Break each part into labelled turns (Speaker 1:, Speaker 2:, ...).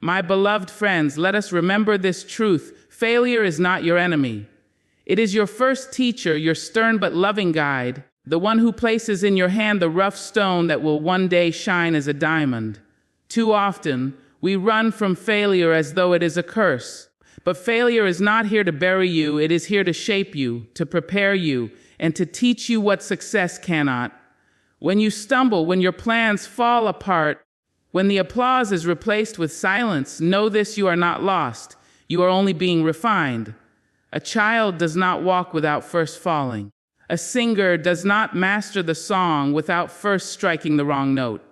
Speaker 1: My beloved friends, let us remember this truth. Failure is not your enemy. It is your first teacher, your stern but loving guide, the one who places in your hand the rough stone that will one day shine as a diamond. Too often, we run from failure as though it is a curse. But failure is not here to bury you, it is here to shape you, to prepare you, and to teach you what success cannot. When you stumble, when your plans fall apart, when the applause is replaced with silence, know this: you are not lost. You are only being refined. A child does not walk without first falling. A singer does not master the song without first striking the wrong note.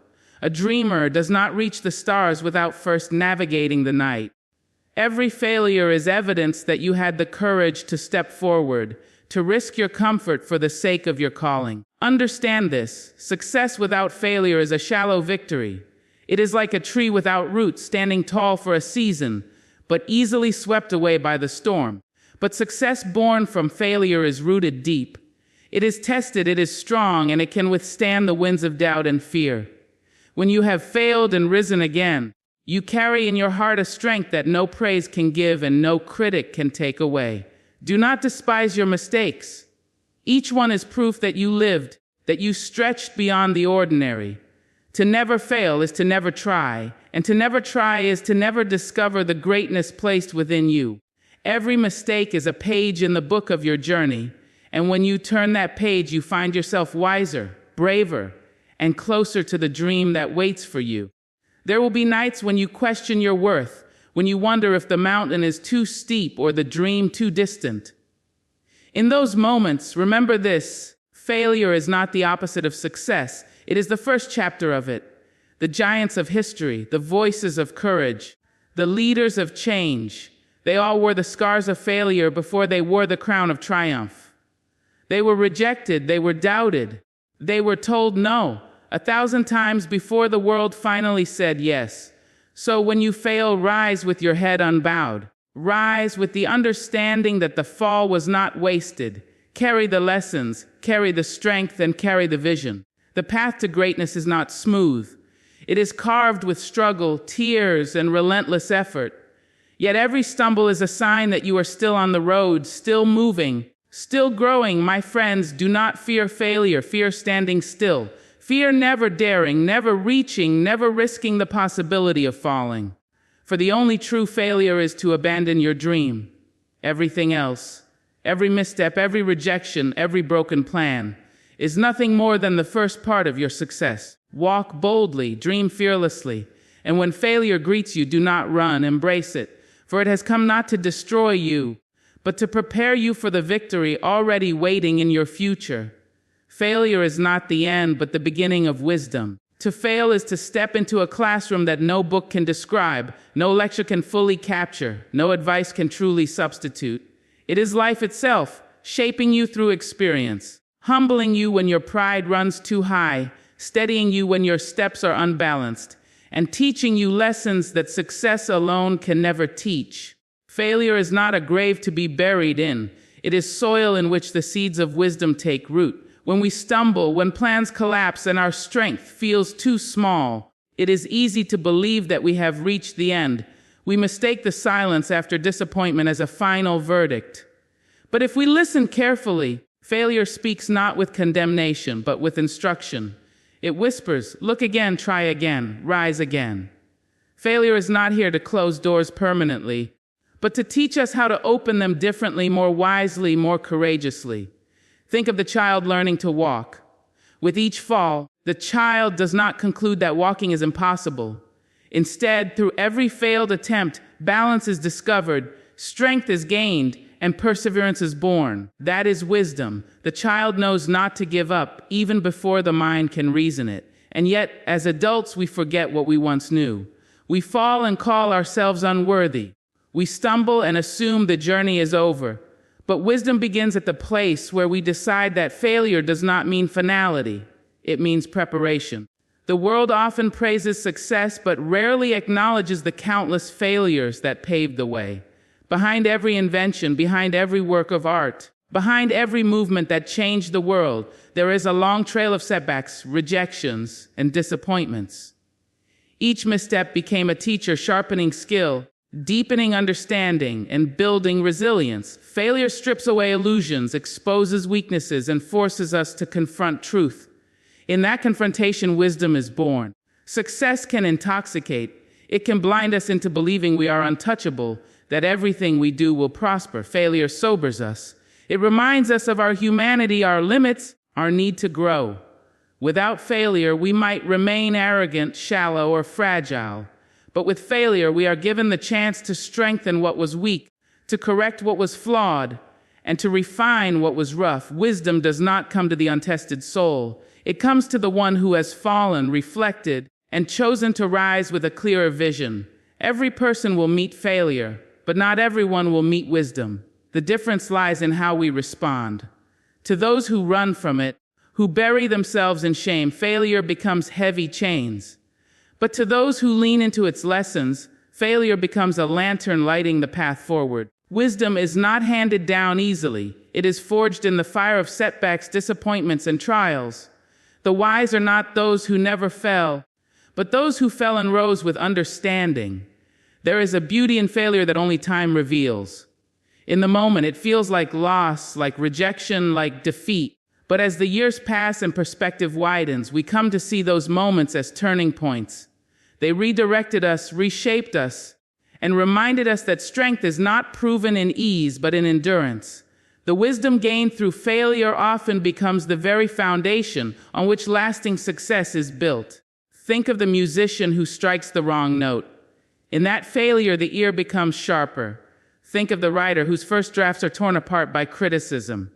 Speaker 1: A dreamer does not reach the stars without first navigating the night. Every failure is evidence that you had the courage to step forward, to risk your comfort for the sake of your calling. Understand this: success without failure is a shallow victory. It is like a tree without roots, standing tall for a season, but easily swept away by the storm. But success born from failure is rooted deep. It is tested, it is strong, and it can withstand the winds of doubt and fear. When you have failed and risen again, you carry in your heart a strength that no praise can give and no critic can take away. Do not despise your mistakes. Each one is proof that you lived, that you stretched beyond the ordinary. To never fail is to never try, and to never try is to never discover the greatness placed within you. Every mistake is a page in the book of your journey, and when you turn that page, you find yourself wiser, braver, and closer to the dream that waits for you. There will be nights when you question your worth, when you wonder if the mountain is too steep or the dream too distant. In those moments, remember this: failure is not the opposite of success. It is the first chapter of it. The giants of history, the voices of courage, the leaders of change, they all wore the scars of failure before they wore the crown of triumph. They were rejected, they were doubted, they were told no 1,000 times before the world finally said yes. So when you fail, rise with your head unbowed. Rise with the understanding that the fall was not wasted. Carry the lessons, carry the strength, and carry the vision. The path to greatness is not smooth. It is carved with struggle, tears, and relentless effort. Yet every stumble is a sign that you are still on the road, still moving, still growing. My friends, do not fear failure, fear standing still. Fear never daring, never reaching, never risking the possibility of falling. For the only true failure is to abandon your dream. Everything else, every misstep, every rejection, every broken plan, is nothing more than the first part of your success. Walk boldly, dream fearlessly, and when failure greets you, do not run, embrace it. For it has come not to destroy you, but to prepare you for the victory already waiting in your future. Failure is not the end, but the beginning of wisdom. To fail is to step into a classroom that no book can describe, no lecture can fully capture, no advice can truly substitute. It is life itself, shaping you through experience, humbling you when your pride runs too high, steadying you when your steps are unbalanced, and teaching you lessons that success alone can never teach. Failure is not a grave to be buried in. It is soil in which the seeds of wisdom take root. When we stumble, when plans collapse and our strength feels too small, it is easy to believe that we have reached the end. We mistake the silence after disappointment as a final verdict. But if we listen carefully, failure speaks not with condemnation, but with instruction. It whispers, look again, try again, rise again. Failure is not here to close doors permanently, but to teach us how to open them differently, more wisely, more courageously. Think of the child learning to walk. With each fall, the child does not conclude that walking is impossible. Instead, through every failed attempt, balance is discovered, strength is gained, and perseverance is born. That is wisdom. The child knows not to give up, even before the mind can reason it. And yet, as adults, we forget what we once knew. We fall and call ourselves unworthy. We stumble and assume the journey is over. But wisdom begins at the place where we decide that failure does not mean finality. It means preparation. The world often praises success, but rarely acknowledges the countless failures that paved the way. Behind every invention, behind every work of art, behind every movement that changed the world, there is a long trail of setbacks, rejections, and disappointments. Each misstep became a teacher, sharpening skill, deepening understanding, and building resilience. Failure strips away illusions, exposes weaknesses, and forces us to confront truth. In that confrontation, wisdom is born. Success can intoxicate. It can blind us into believing we are untouchable, that everything we do will prosper. Failure sobers us. It reminds us of our humanity, our limits, our need to grow. Without failure, we might remain arrogant, shallow, or fragile. But with failure, we are given the chance to strengthen what was weak, to correct what was flawed, and to refine what was rough. Wisdom does not come to the untested soul. It comes to the one who has fallen, reflected, and chosen to rise with a clearer vision. Every person will meet failure, but not everyone will meet wisdom. The difference lies in how we respond. To those who run from it, who bury themselves in shame, failure becomes heavy chains. But to those who lean into its lessons, failure becomes a lantern lighting the path forward. Wisdom is not handed down easily. It is forged in the fire of setbacks, disappointments, and trials. The wise are not those who never fell, but those who fell and rose with understanding. There is a beauty in failure that only time reveals. In the moment, it feels like loss, like rejection, like defeat. But as the years pass and perspective widens, we come to see those moments as turning points. They redirected us, reshaped us, and reminded us that strength is not proven in ease, but in endurance. The wisdom gained through failure often becomes the very foundation on which lasting success is built. Think of the musician who strikes the wrong note. In that failure, the ear becomes sharper. Think of the writer whose first drafts are torn apart by criticism.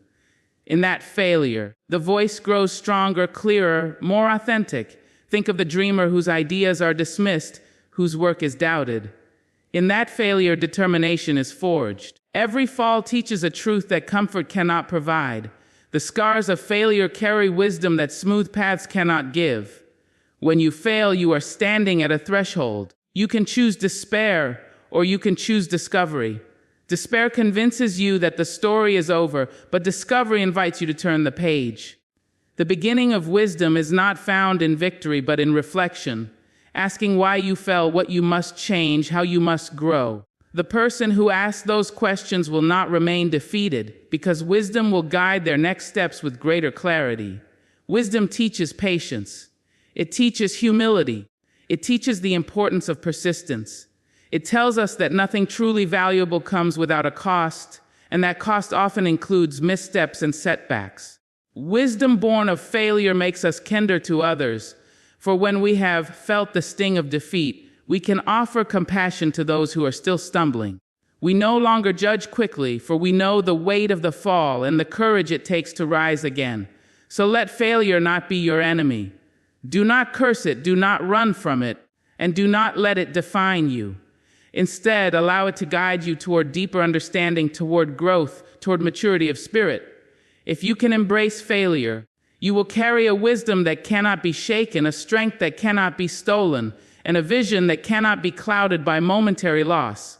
Speaker 1: In that failure, the voice grows stronger, clearer, more authentic. Think of the dreamer whose ideas are dismissed, whose work is doubted. In that failure, determination is forged. Every fall teaches a truth that comfort cannot provide. The scars of failure carry wisdom that smooth paths cannot give. When you fail, you are standing at a threshold. You can choose despair, or you can choose discovery. Despair convinces you that the story is over, but discovery invites you to turn the page. The beginning of wisdom is not found in victory, but in reflection, asking why you fell, what you must change, how you must grow. The person who asks those questions will not remain defeated, because wisdom will guide their next steps with greater clarity. Wisdom teaches patience. It teaches humility. It teaches the importance of persistence. It tells us that nothing truly valuable comes without a cost, and that cost often includes missteps and setbacks. Wisdom born of failure makes us kinder to others, for when we have felt the sting of defeat, we can offer compassion to those who are still stumbling. We no longer judge quickly, for we know the weight of the fall and the courage it takes to rise again. So let failure not be your enemy. Do not curse it, do not run from it, and do not let it define you. Instead, allow it to guide you toward deeper understanding, toward growth, toward maturity of spirit. If you can embrace failure, you will carry a wisdom that cannot be shaken, a strength that cannot be stolen, and a vision that cannot be clouded by momentary loss.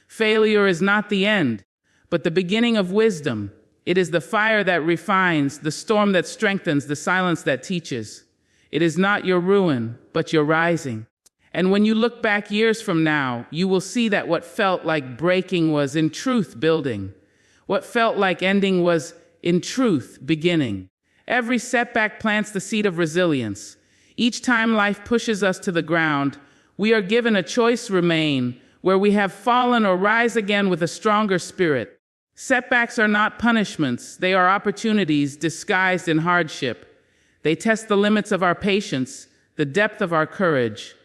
Speaker 1: Failure is not the end, but the beginning of wisdom. It is the fire that refines, the storm that strengthens, the silence that teaches. It is not your ruin, but your rising. And when you look back years from now, you will see that what felt like breaking was in truth building. What felt like ending was in truth beginning. Every setback plants the seed of resilience. Each time life pushes us to the ground, we are given a choice: remain where we have fallen or rise again with a stronger spirit. Setbacks are not punishments. They are opportunities disguised in hardship. They test the limits of our patience, the depth of our courage,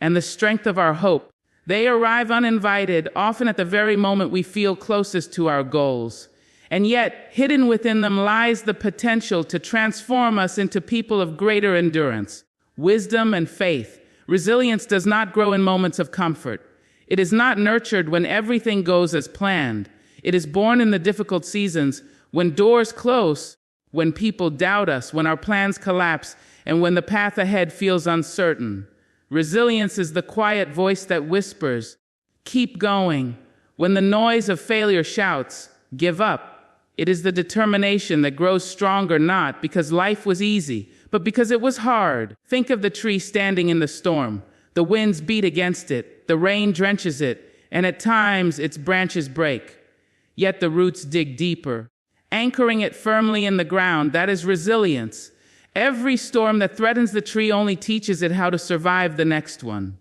Speaker 1: and the strength of our hope. They arrive uninvited, often at the very moment we feel closest to our goals. And yet, hidden within them lies the potential to transform us into people of greater endurance, wisdom, and faith. Resilience does not grow in moments of comfort. It is not nurtured when everything goes as planned. It is born in the difficult seasons, when doors close, when people doubt us, when our plans collapse, and when the path ahead feels uncertain. Resilience is the quiet voice that whispers, "Keep going," when the noise of failure shouts, "Give up." It is the determination that grows stronger, not because life was easy, but because it was hard. Think of the tree standing in the storm. The winds beat against it, the rain drenches it, and at times its branches break. Yet the roots dig deeper, anchoring it firmly in the ground. That is resilience. Every storm that threatens the tree only teaches it how to survive the next one.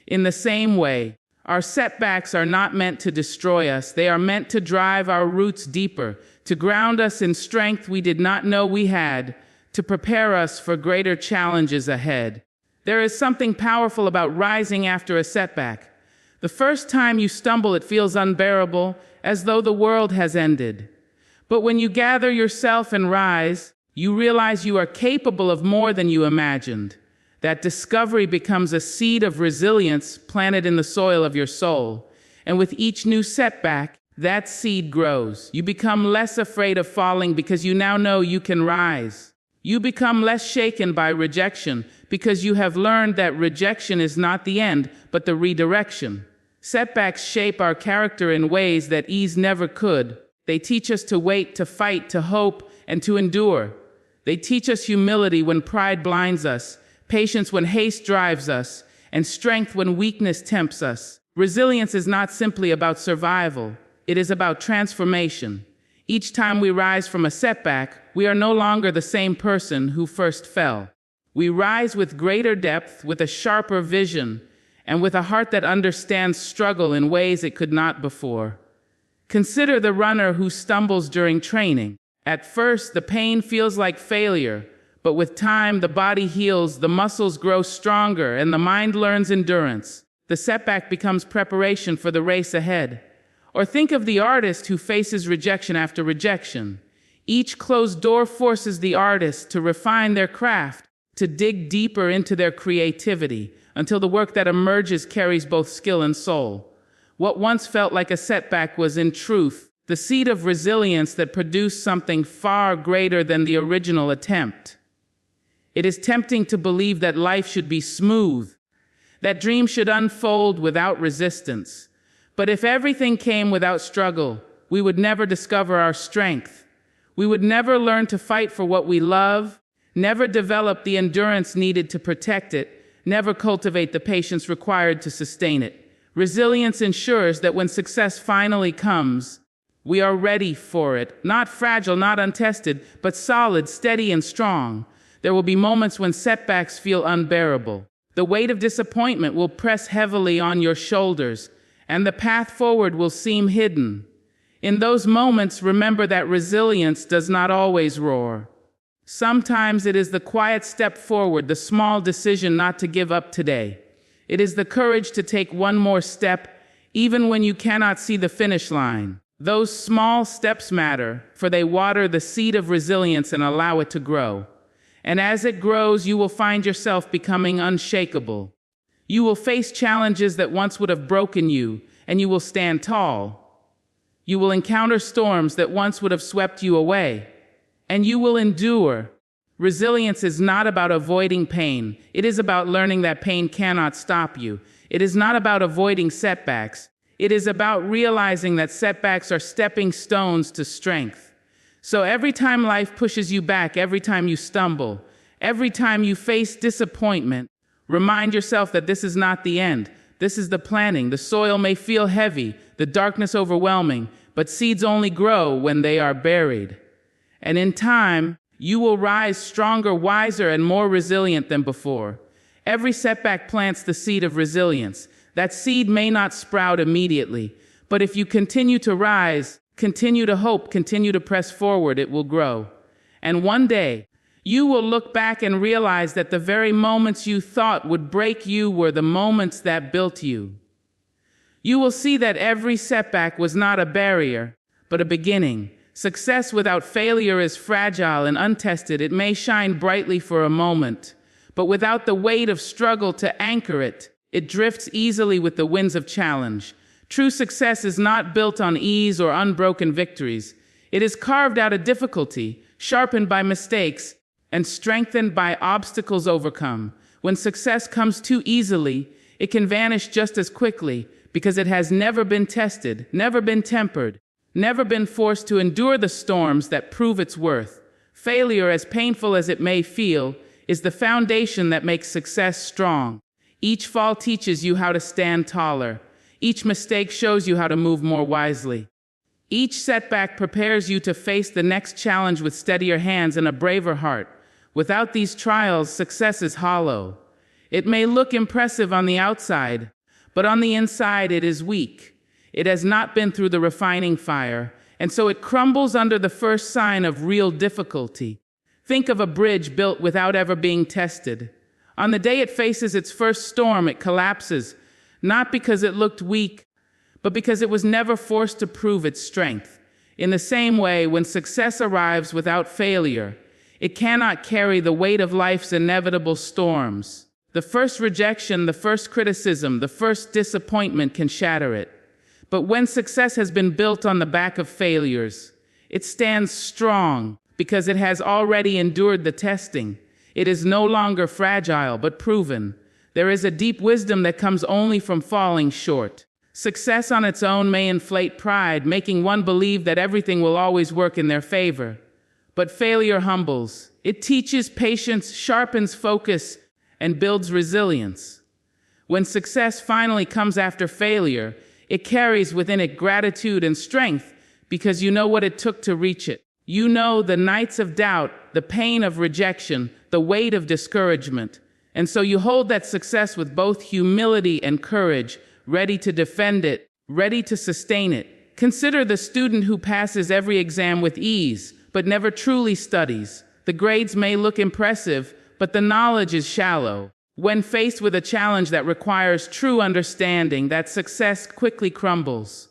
Speaker 1: In the same way, our setbacks are not meant to destroy us. They are meant to drive our roots deeper, to ground us in strength we did not know we had, to prepare us for greater challenges ahead. There is something powerful about rising after a setback. The first time you stumble, it feels unbearable, as though the world has ended. But when you gather yourself and rise, you realize you are capable of more than you imagined. That discovery becomes a seed of resilience planted in the soil of your soul. And with each new setback, that seed grows. You become less afraid of falling because you now know you can rise. You become less shaken by rejection because you have learned that rejection is not the end, but the redirection. Setbacks shape our character in ways that ease never could. They teach us to wait, to fight, to hope, and to endure. They teach us humility when pride blinds us, patience when haste drives us, and strength when weakness tempts us. Resilience is not simply about survival. It is about transformation. Each time we rise from a setback, we are no longer the same person who first fell. We rise with greater depth, with a sharper vision, and with a heart that understands struggle in ways it could not before. Consider the runner who stumbles during training. At first, the pain feels like failure, but with time, the body heals, the muscles grow stronger, and the mind learns endurance. The setback becomes preparation for the race ahead. Or think of the artist who faces rejection after rejection. Each closed door forces the artist to refine their craft, to dig deeper into their creativity, until the work that emerges carries both skill and soul. What once felt like a setback was, in truth, the seed of resilience that produced something far greater than the original attempt. It is tempting to believe that life should be smooth, that dreams should unfold without resistance. But if everything came without struggle, we would never discover our strength. We would never learn to fight for what we love, never develop the endurance needed to protect it, never cultivate the patience required to sustain it. Resilience ensures that when success finally comes, we are ready for it, not fragile, not untested, but solid, steady, and strong. There will be moments when setbacks feel unbearable. The weight of disappointment will press heavily on your shoulders, and the path forward will seem hidden. In those moments, remember that resilience does not always roar. Sometimes it is the quiet step forward, the small decision not to give up today. It is the courage to take one more step, even when you cannot see the finish line. Those small steps matter, for they water the seed of resilience and allow it to grow. And as it grows, you will find yourself becoming unshakable. You will face challenges that once would have broken you, and you will stand tall. You will encounter storms that once would have swept you away, and you will endure. Resilience is not about avoiding pain. It is about learning that pain cannot stop you. It is not about avoiding setbacks. It is about realizing that setbacks are stepping stones to strength. So every time life pushes you back, every time you stumble, every time you face disappointment, remind yourself that this is not the end. This is the planting. The soil may feel heavy, the darkness overwhelming, but seeds only grow when they are buried. And in time, you will rise stronger, wiser, and more resilient than before. Every setback plants the seed of resilience. That seed may not sprout immediately, but if you continue to rise, continue to hope, continue to press forward, it will grow. And one day, you will look back and realize that the very moments you thought would break you were the moments that built you. You will see that every setback was not a barrier, but a beginning. Success without failure is fragile and untested. It may shine brightly for a moment, but without the weight of struggle to anchor it, it drifts easily with the winds of challenge. True success is not built on ease or unbroken victories. It is carved out of difficulty, sharpened by mistakes, and strengthened by obstacles overcome. When success comes too easily, it can vanish just as quickly because it has never been tested, never been tempered, never been forced to endure the storms that prove its worth. Failure, as painful as it may feel, is the foundation that makes success strong. Each fall teaches you how to stand taller. Each mistake shows you how to move more wisely. Each setback prepares you to face the next challenge with steadier hands and a braver heart. Without these trials, success is hollow. It may look impressive on the outside, but on the inside it is weak. It has not been through the refining fire, and so it crumbles under the first sign of real difficulty. Think of a bridge built without ever being tested. On the day it faces its first storm, it collapses, not because it looked weak, but because it was never forced to prove its strength. In the same way, when success arrives without failure, it cannot carry the weight of life's inevitable storms. The first rejection, the first criticism, the first disappointment can shatter it. But when success has been built on the back of failures, it stands strong because it has already endured the testing. It is no longer fragile, but proven. There is a deep wisdom that comes only from falling short. Success on its own may inflate pride, making one believe that everything will always work in their favor. But failure humbles. It teaches patience, sharpens focus, and builds resilience. When success finally comes after failure, it carries within it gratitude and strength because you know what it took to reach it. You know the nights of doubt, the pain of rejection, the weight of discouragement. And so you hold that success with both humility and courage, ready to defend it, ready to sustain it. Consider the student who passes every exam with ease, but never truly studies. The grades may look impressive, but the knowledge is shallow. When faced with a challenge that requires true understanding, that success quickly crumbles.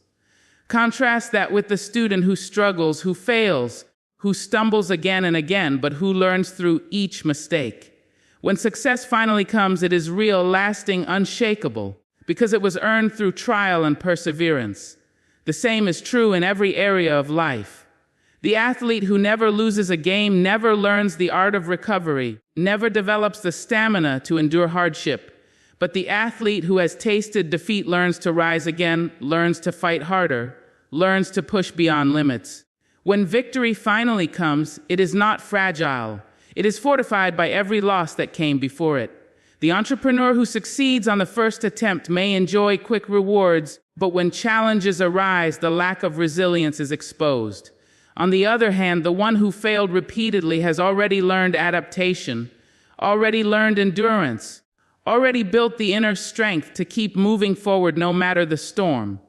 Speaker 1: Contrast that with the student who struggles, who fails, who stumbles again and again, but who learns through each mistake. When success finally comes, it is real, lasting, unshakable, because it was earned through trial and perseverance. The same is true in every area of life. The athlete who never loses a game never learns the art of recovery, never develops the stamina to endure hardship. But the athlete who has tasted defeat learns to rise again, learns to fight harder, learns to push beyond limits. When victory finally comes, it is not fragile. It is fortified by every loss that came before it. The entrepreneur who succeeds on the first attempt may enjoy quick rewards, but when challenges arise, the lack of resilience is exposed. On the other hand, the one who failed repeatedly has already learned adaptation, already learned endurance, already built the inner strength to keep moving forward no matter the storm.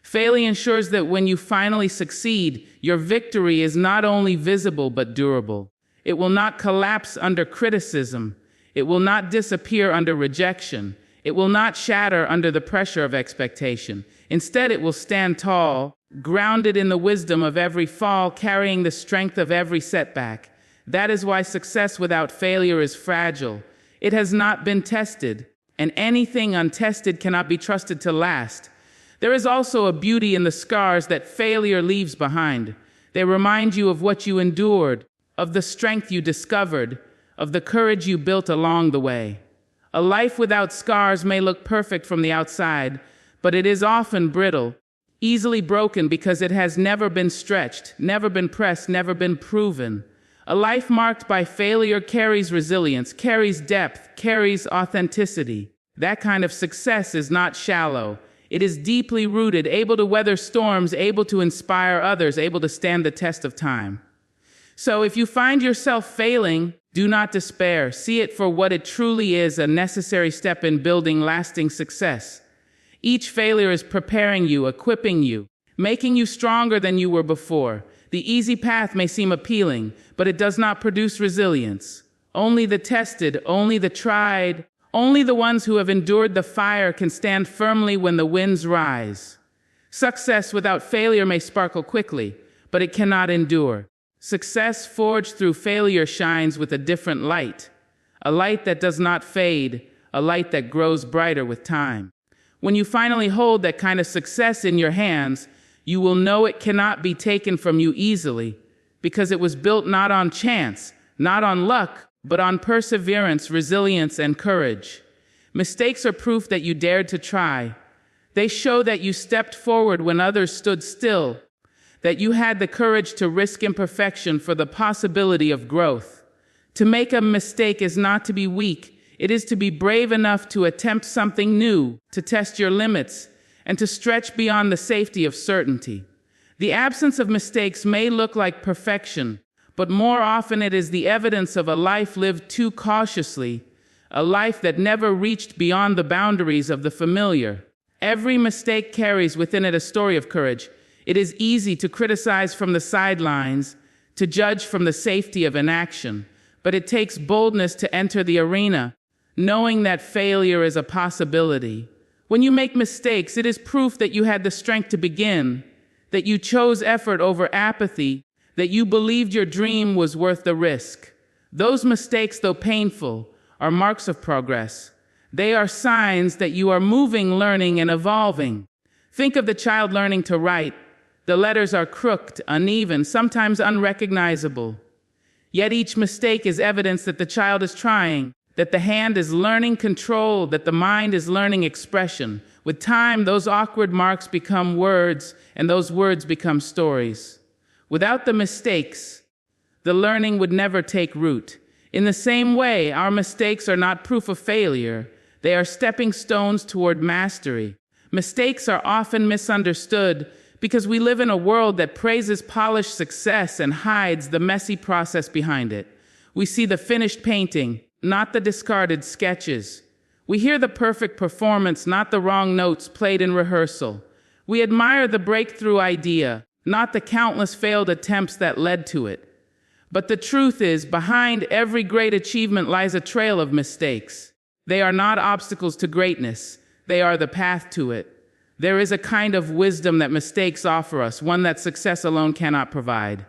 Speaker 1: Failure ensures that when you finally succeed, your victory is not only visible but durable. It will not collapse under criticism. It will not disappear under rejection. It will not shatter under the pressure of expectation. Instead, it will stand tall, grounded in the wisdom of every fall, carrying the strength of every setback. That is why success without failure is fragile. It has not been tested, and anything untested cannot be trusted to last. There is also a beauty in the scars that failure leaves behind. They remind you of what you endured, of the strength you discovered, of the courage you built along the way. A life without scars may look perfect from the outside, but it is often brittle, easily broken because it has never been stretched, never been pressed, never been proven. A life marked by failure carries resilience, carries depth, carries authenticity. That kind of success is not shallow. It is deeply rooted, able to weather storms, able to inspire others, able to stand the test of time. So if you find yourself failing, do not despair. See it for what it truly is, a necessary step in building lasting success. Each failure is preparing you, equipping you, making you stronger than you were before. The easy path may seem appealing, but it does not produce resilience. Only the tested, only the tried, only the ones who have endured the fire can stand firmly when the winds rise. Success without failure may sparkle quickly, but it cannot endure. Success forged through failure shines with a different light, a light that does not fade, a light that grows brighter with time. When you finally hold that kind of success in your hands, you will know it cannot be taken from you easily, because it was built not on chance, not on luck, but on perseverance, resilience, and courage. Mistakes are proof that you dared to try. They show that you stepped forward when others stood still, that you had the courage to risk imperfection for the possibility of growth. To make a mistake is not to be weak, It is to be brave enough to attempt something new, to test your limits, and to stretch beyond the safety of certainty. The absence of mistakes may look like perfection, but more often it is the evidence of a life lived too cautiously, a life that never reached beyond the boundaries of the familiar. Every mistake carries within it a story of courage. It is easy to criticize from the sidelines, to judge from the safety of inaction, but it takes boldness to enter the arena, knowing that failure is a possibility. When you make mistakes, it is proof that you had the strength to begin, that you chose effort over apathy, that you believed your dream was worth the risk. Those mistakes, though painful, are marks of progress. They are signs that you are moving, learning, and evolving. Think of the child learning to write. The letters are crooked, uneven, sometimes unrecognizable. Yet each mistake is evidence that the child is trying, that the hand is learning control, that the mind is learning expression. With time, those awkward marks become words, and those words become stories. Without the mistakes, the learning would never take root. In the same way, our mistakes are not proof of failure. They are stepping stones toward mastery. Mistakes are often misunderstood because we live in a world that praises polished success and hides the messy process behind it. We see the finished painting, not the discarded sketches. We hear the perfect performance, not the wrong notes played in rehearsal. We admire the breakthrough idea, not the countless failed attempts that led to it. But the truth is, behind every great achievement lies a trail of mistakes. They are not obstacles to greatness. They are the path to it. There is a kind of wisdom that mistakes offer us, one that success alone cannot provide.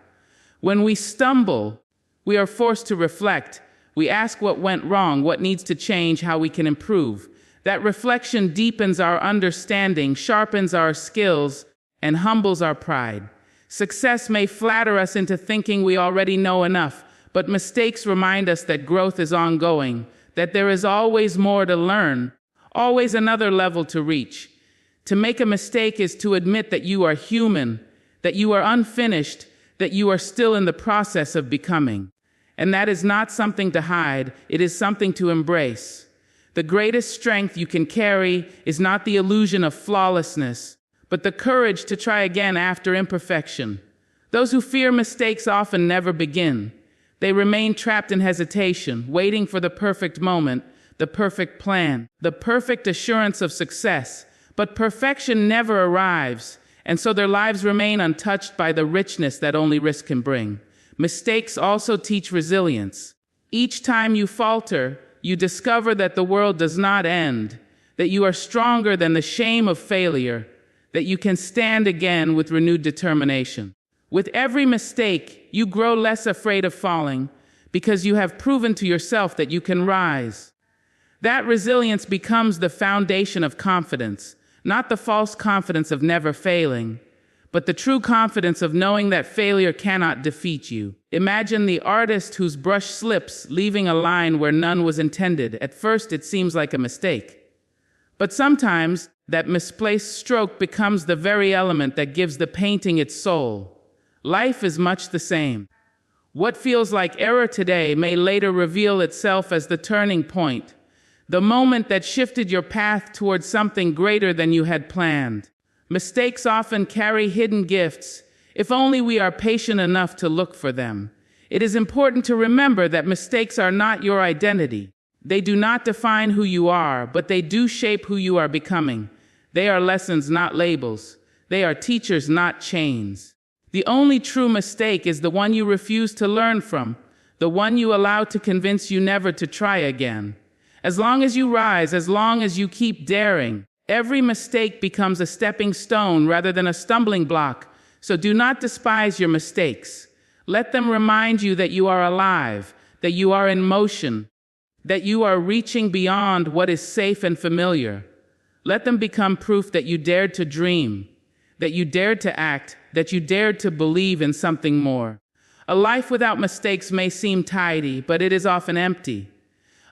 Speaker 1: When we stumble, we are forced to reflect. We ask what went wrong, what needs to change, how we can improve. That reflection deepens our understanding, sharpens our skills, and humbles our pride. Success may flatter us into thinking we already know enough, but mistakes remind us that growth is ongoing, that there is always more to learn, always another level to reach. To make a mistake is to admit that you are human, that you are unfinished, that you are still in the process of becoming. And that is not something to hide, it is something to embrace. The greatest strength you can carry is not the illusion of flawlessness, but the courage to try again after imperfection. Those who fear mistakes often never begin. They remain trapped in hesitation, waiting for the perfect moment, the perfect plan, the perfect assurance of success. But perfection never arrives, and so their lives remain untouched by the richness that only risk can bring. Mistakes also teach resilience. Each time you falter, you discover that the world does not end, that you are stronger than the shame of failure, that you can stand again with renewed determination. With every mistake, you grow less afraid of falling because you have proven to yourself that you can rise. That resilience becomes the foundation of confidence, not the false confidence of never failing, but the true confidence of knowing that failure cannot defeat you. Imagine the artist whose brush slips, leaving a line where none was intended. At first, it seems like a mistake. But sometimes, that misplaced stroke becomes the very element that gives the painting its soul. Life is much the same. What feels like error today may later reveal itself as the turning point, the moment that shifted your path towards something greater than you had planned. Mistakes often carry hidden gifts, if only we are patient enough to look for them. It is important to remember that mistakes are not your identity. They do not define who you are, but they do shape who you are becoming. They are lessons, not labels. They are teachers, not chains. The only true mistake is the one you refuse to learn from, the one you allow to convince you never to try again. As long as you rise, as long as you keep daring, every mistake becomes a stepping stone rather than a stumbling block. So do not despise your mistakes. Let them remind you that you are alive, that you are in motion, that you are reaching beyond what is safe and familiar. Let them become proof that you dared to dream, that you dared to act, that you dared to believe in something more. A life without mistakes may seem tidy, but it is often empty.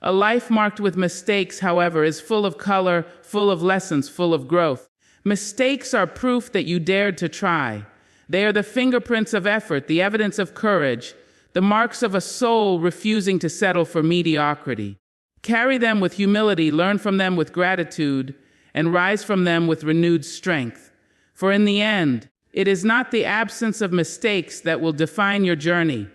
Speaker 1: A life marked with mistakes, however, is full of color, full of lessons, full of growth. Mistakes are proof that you dared to try. They are the fingerprints of effort, the evidence of courage, the marks of a soul refusing to settle for mediocrity. Carry them with humility, learn from them with gratitude, and rise from them with renewed strength. For in the end, it is not the absence of mistakes that will define your journey,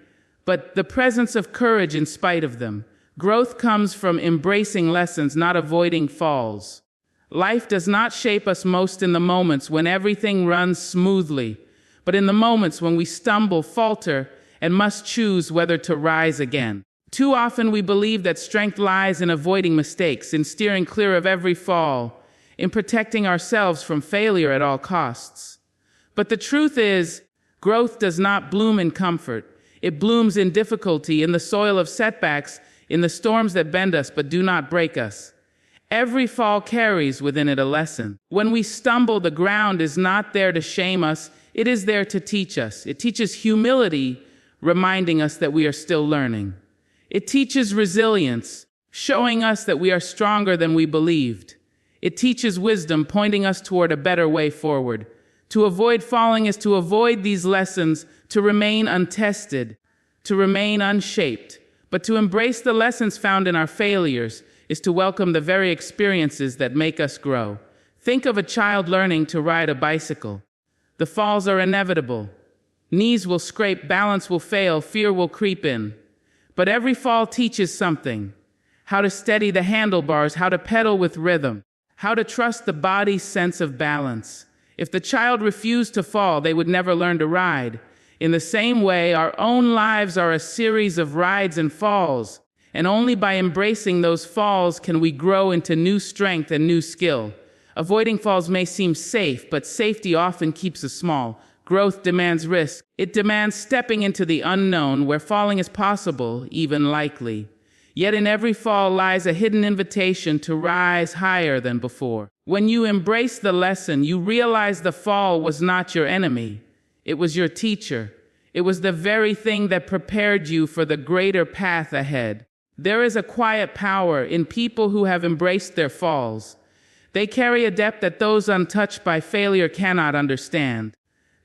Speaker 1: but the presence of courage in spite of them. Growth comes from embracing lessons, not avoiding falls. Life does not shape us most in the moments when everything runs smoothly, but in the moments when we stumble, falter, and must choose whether to rise again. Too often we believe that strength lies in avoiding mistakes, in steering clear of every fall, in protecting ourselves from failure at all costs. But the truth is, growth does not bloom in comfort. It blooms in difficulty, in the soil of setbacks, in the storms that bend us but do not break us. Every fall carries within it a lesson. When we stumble, the ground is not there to shame us, it is there to teach us. It teaches humility, reminding us that we are still learning. It teaches resilience, showing us that we are stronger than we believed. It teaches wisdom, pointing us toward a better way forward. To avoid falling is to avoid these lessons, to remain untested, to remain unshaped. But to embrace the lessons found in our failures is to welcome the very experiences that make us grow. Think of a child learning to ride a bicycle. The falls are inevitable. Knees will scrape, balance will fail, fear will creep in. But every fall teaches something. How to steady the handlebars, how to pedal with rhythm, how to trust the body's sense of balance. If the child refused to fall, they would never learn to ride. In the same way, our own lives are a series of rides and falls, and only by embracing those falls can we grow into new strength and new skill. Avoiding falls may seem safe, but safety often keeps us small. Growth demands risk. It demands stepping into the unknown, where falling is possible, even likely. Yet in every fall lies a hidden invitation to rise higher than before. When you embrace the lesson, you realize the fall was not your enemy. It was your teacher. It was the very thing that prepared you for the greater path ahead. There is a quiet power in people who have embraced their falls. They carry a depth that those untouched by failure cannot understand.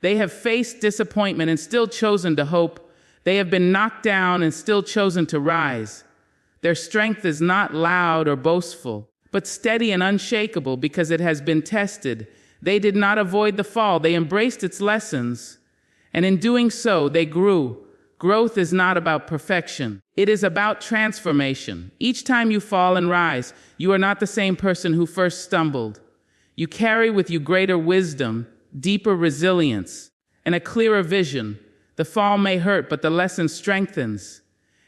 Speaker 1: They have faced disappointment and still chosen to hope. They have been knocked down and still chosen to rise. Their strength is not loud or boastful, but steady and unshakable because it has been tested. They did not avoid the fall. They embraced its lessons, and in doing so, they grew. Growth is not about perfection. It is about transformation. Each time you fall and rise, you are not the same person who first stumbled. You carry with you greater wisdom, deeper resilience, and a clearer vision. The fall may hurt, but the lesson strengthens.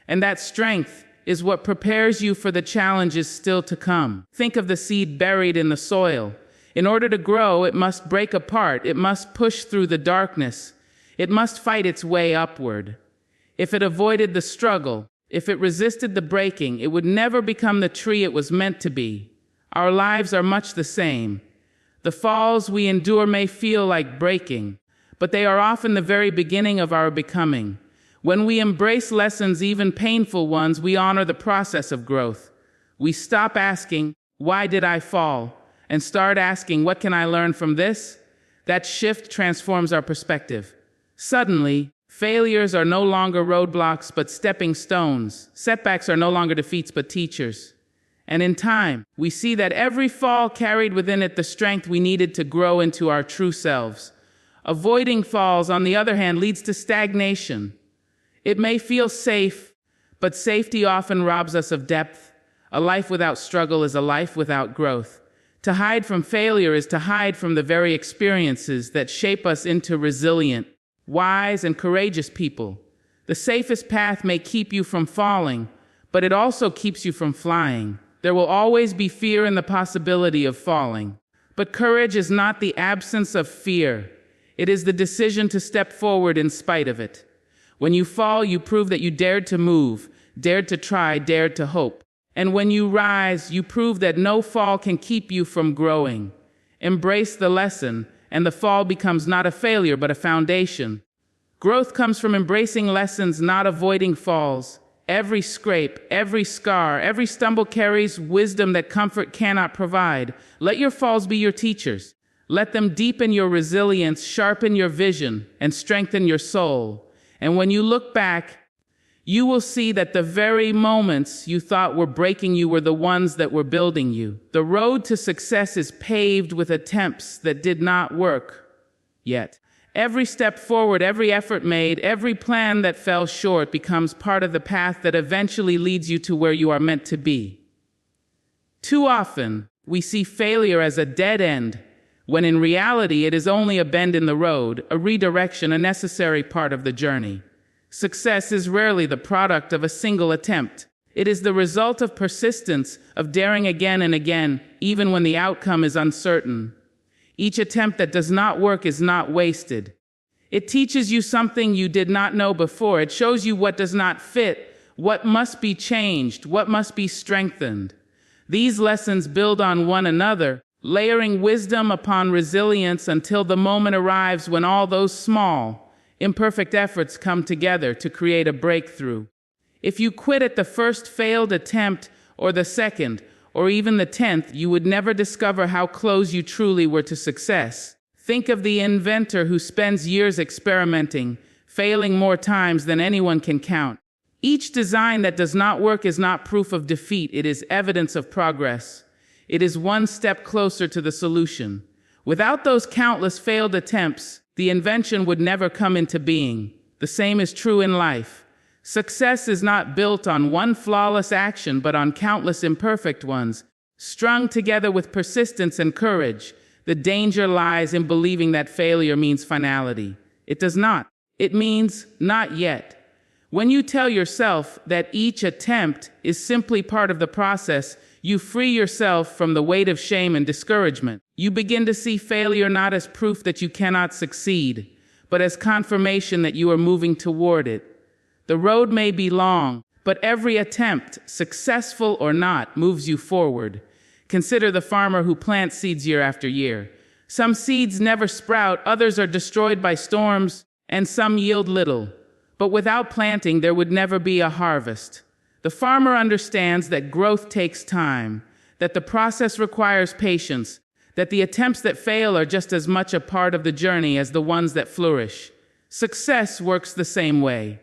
Speaker 1: And that strength is what prepares you for the challenges still to come. Think of the seed buried in the soil. In order to grow, it must break apart. It must push through the darkness. It must fight its way upward. If it avoided the struggle, if it resisted the breaking, it would never become the tree it was meant to be. Our lives are much the same. The falls we endure may feel like breaking, but they are often the very beginning of our becoming. When we embrace lessons, even painful ones, we honor the process of growth. We stop asking, "Why did I fall?" and start asking, "What can I learn from this?" That shift transforms our perspective. Suddenly, failures are no longer roadblocks but stepping stones. Setbacks are no longer defeats but teachers. And in time, we see that every fall carried within it the strength we needed to grow into our true selves. Avoiding falls, on the other hand, leads to stagnation. It may feel safe, but safety often robs us of depth. A life without struggle is a life without growth. To hide from failure is to hide from the very experiences that shape us into resilient, wise, and courageous people. The safest path may keep you from falling, but it also keeps you from flying. There will always be fear and the possibility of falling. But courage is not the absence of fear. It is the decision to step forward in spite of it. When you fall, you prove that you dared to move, dared to try, dared to hope. And when you rise, you prove that no fall can keep you from growing. Embrace the lesson, and the fall becomes not a failure, but a foundation. Growth comes from embracing lessons, not avoiding falls. Every scrape, every scar, every stumble carries wisdom that comfort cannot provide. Let your falls be your teachers. Let them deepen your resilience, sharpen your vision, and strengthen your soul. And when you look back, You will see that the very moments you thought were breaking you were the ones that were building you. The road to success is paved with attempts that did not work yet. Every step forward, every effort made, every plan that fell short becomes part of the path that eventually leads you to where you are meant to be. Too often, we see failure as a dead end, when in reality it is only a bend in the road, a redirection, a necessary part of the journey. Success is rarely the product of a single attempt. It is the result of persistence, of daring again and again, even when the outcome is uncertain. Each attempt that does not work is not wasted. It teaches you something you did not know before. It shows you what does not fit, what must be changed, what must be strengthened. These lessons build on one another, layering wisdom upon resilience until the moment arrives when all those small, imperfect efforts come together to create a breakthrough. If you quit at the first failed attempt, or the second, or even the 10th, you would never discover how close you truly were to success. Think of the inventor who spends years experimenting, failing more times than anyone can count. Each design that does not work is not proof of defeat, it is evidence of progress. It is one step closer to the solution. Without those countless failed attempts, the invention would never come into being. The same is true in life. Success is not built on one flawless action, but on countless imperfect ones, strung together with persistence and courage. The danger lies in believing that failure means finality. It does not. It means not yet. When you tell yourself that each attempt is simply part of the process, you free yourself from the weight of shame and discouragement. You begin to see failure not as proof that you cannot succeed, but as confirmation that you are moving toward it. The road may be long, but every attempt, successful or not, moves you forward. Consider the farmer who plants seeds year after year. Some seeds never sprout, others are destroyed by storms, and some yield little. But without planting, there would never be a harvest. The farmer understands that growth takes time, that the process requires patience, that the attempts that fail are just as much a part of the journey as the ones that flourish. Success works the same way.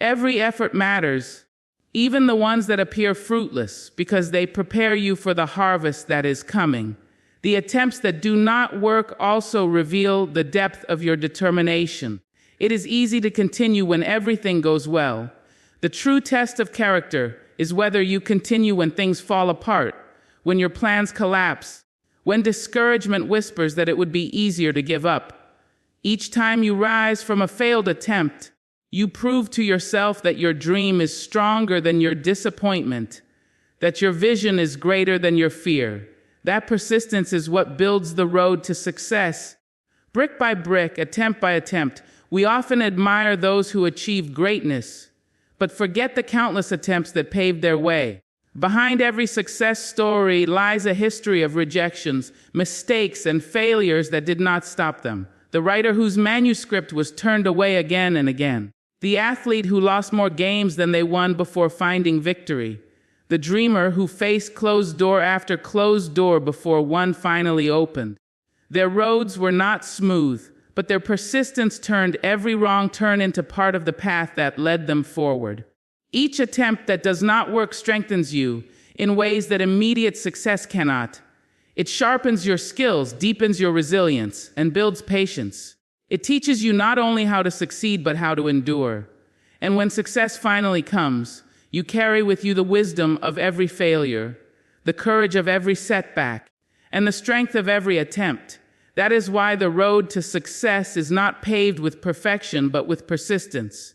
Speaker 1: Every effort matters, even the ones that appear fruitless, because they prepare you for the harvest that is coming. The attempts that do not work also reveal the depth of your determination. It is easy to continue when everything goes well. The true test of character is whether you continue when things fall apart, when your plans collapse, when discouragement whispers that it would be easier to give up. Each time you rise from a failed attempt, you prove to yourself that your dream is stronger than your disappointment, that your vision is greater than your fear. That persistence is what builds the road to success. Brick by brick, attempt by attempt, we often admire those who achieve greatness, but forget the countless attempts that paved their way. Behind every success story lies a history of rejections, mistakes, and failures that did not stop them. The writer whose manuscript was turned away again and again. The athlete who lost more games than they won before finding victory. The dreamer who faced closed door after closed door before one finally opened. Their roads were not smooth, but their persistence turned every wrong turn into part of the path that led them forward. Each attempt that does not work strengthens you in ways that immediate success cannot. It sharpens your skills, deepens your resilience, and builds patience. It teaches you not only how to succeed, but how to endure. And when success finally comes, you carry with you the wisdom of every failure, the courage of every setback, and the strength of every attempt. That is why the road to success is not paved with perfection, but with persistence.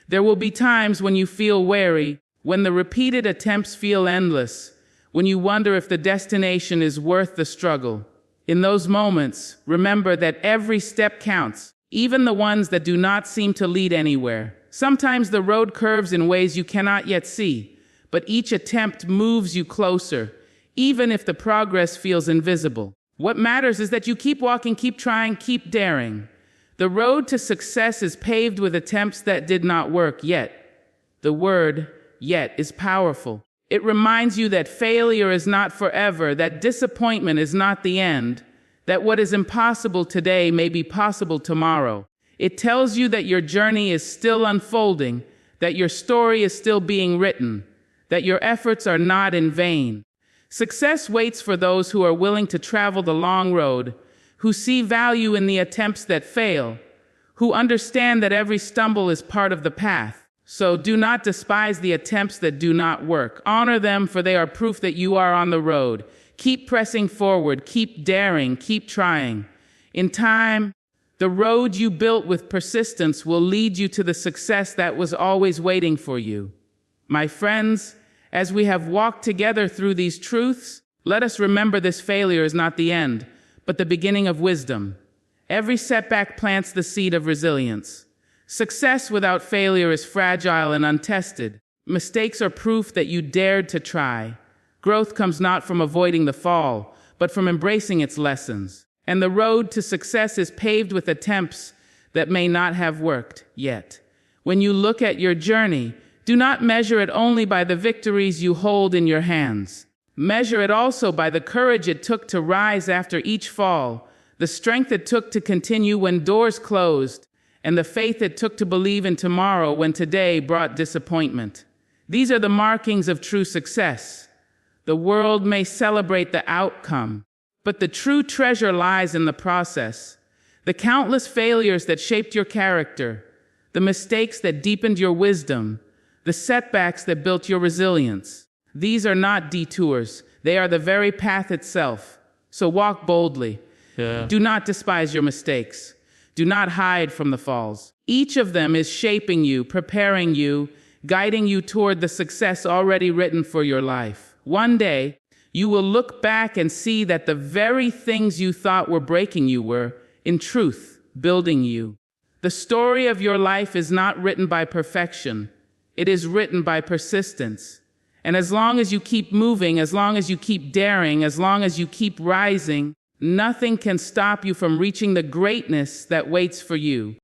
Speaker 1: There will be times when you feel weary, when the repeated attempts feel endless, when you wonder if the destination is worth the struggle. In those moments, remember that every step counts, even the ones that do not seem to lead anywhere. Sometimes the road curves in ways you cannot yet see, but each attempt moves you closer, even if the progress feels invisible. What matters is that you keep walking, keep trying, keep daring. The road to success is paved with attempts that did not work yet. The word yet is powerful. It reminds you that failure is not forever, that disappointment is not the end, that what is impossible today may be possible tomorrow. It tells you that your journey is still unfolding, that your story is still being written, that your efforts are not in vain. Success waits for those who are willing to travel the long road, who see value in the attempts that fail, who understand that every stumble is part of the path. So do not despise the attempts that do not work. Honor them, for they are proof that you are on the road. Keep pressing forward, keep daring, keep trying. In time, the road you built with persistence will lead you to the success that was always waiting for you. My friends, as we have walked together through these truths, let us remember this failure is not the end, but the beginning of wisdom. Every setback plants the seed of resilience. Success without failure is fragile and untested. Mistakes are proof that you dared to try. Growth comes not from avoiding the fall, but from embracing its lessons. And the road to success is paved with attempts that may not have worked yet. When you look at your journey, do not measure it only by the victories you hold in your hands. Measure it also by the courage it took to rise after each fall, the strength it took to continue when doors closed, and the faith it took to believe in tomorrow when today brought disappointment. These are the markings of true success. The world may celebrate the outcome, but the true treasure lies in the process. The countless failures that shaped your character, the mistakes that deepened your wisdom, the setbacks that built your resilience. These are not detours. They are the very path itself. So walk boldly. Do not despise your mistakes. Do not hide from the falls. Each of them is shaping you, preparing you, guiding you toward the success already written for your life. One day, you will look back and see that the very things you thought were breaking you were, in truth, building you. The story of your life is not written by perfection. It is written by persistence. And as long as you keep moving, as long as you keep daring, as long as you keep rising, nothing can stop you from reaching the greatness that waits for you.